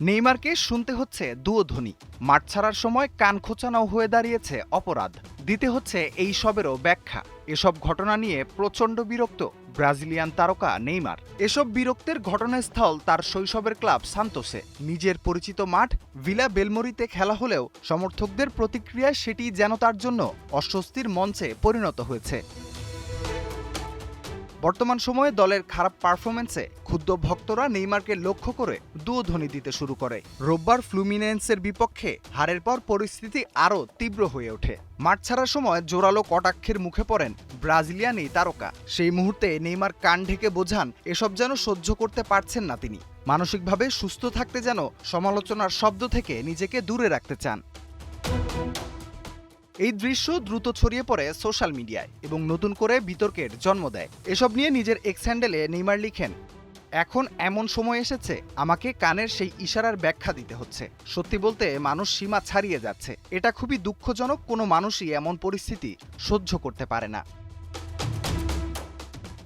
নেইমারকে শুনতে হচ্ছে দুয়োধ্বনি। মাঠ ছাড়ার সময় কান খোঁচানো হয়ে দাঁড়িয়েছে অপরাধ। দিতে হচ্ছে এই সবেরও ব্যাখ্যা। এসব ঘটনা নিয়ে প্রচণ্ড বিরক্ত ব্রাজিলিয়ান তারকা নেইমার। এসব বিরক্তের ঘটনাস্থল তার শৈশবের ক্লাব সান্তোসে। নিজের পরিচিত মাঠ ভিলা বেলমোরিতে খেলা হলেও সমর্থকদের প্রতিক্রিয়ায় সেটি যেন তার জন্য অস্বস্তির মঞ্চে পরিণত হয়েছে। বর্তমান সময়ে দলের খারাপ পারফরম্যান্সে ক্ষুব্ধ ভক্তরা নেইমারকে লক্ষ্য করে দুয়োধ্বনি দিতে শুরু করে। রোববার ফ্লুমিনেন্সের বিপক্ষে হারের পর পরিস্থিতি আরও তীব্র হয়ে ওঠে। মাঠ ছাড়ার সময় জোরালো কটাক্ষের মুখে পড়েন ব্রাজিলিয়ান এই তারকা। সেই মুহূর্তে নেইমার কান ঢেকে বোঝান এসব যেন সহ্য করতে পারছেন না তিনি। মানসিকভাবে সুস্থ থাকতে যেন সমালোচনার শব্দ থেকে নিজেকে দূরে রাখতে চান। এই দৃশ্য দ্রুত ছড়িয়ে পড়ে সোশ্যাল মিডিয়ায় এবং নতুন করে বিতর্কের জন্ম দেয়। এসব নিয়ে নিজের এক্স হ্যান্ডেলে নেইমার লিখেন, এখন এমন সময় এসেছে আমাকে কানের সেই ইশারার ব্যাখ্যা দিতে হচ্ছে। সত্যি বলতে মানুষ সীমা ছাড়িয়ে যাচ্ছে। এটা খুবই দুঃখজনক। কোনো মানুষই এমন পরিস্থিতি সহ্য করতে পারে না।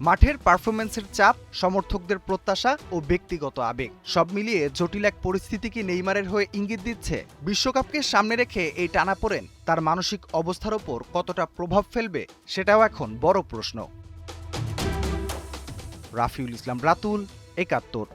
মাঠের পারফরম্যান্সের চাপ, সমর্থকদের প্রত্যাশা ও ব্যক্তিগত আবেগ সব মিলিয়ে জটিল এক পরিস্থিতি কি নেইমারের হয়ে ইঙ্গিত দিচ্ছে। বিশ্বকাপকে সামনে রেখে এই টানাপোড়েন তার মানসিক অবস্থার ওপর কতটা প্রভাব ফেলবে সেটাও এখন বড় প্রশ্ন। রাফিউল ইসলাম রাতুল, ৭১।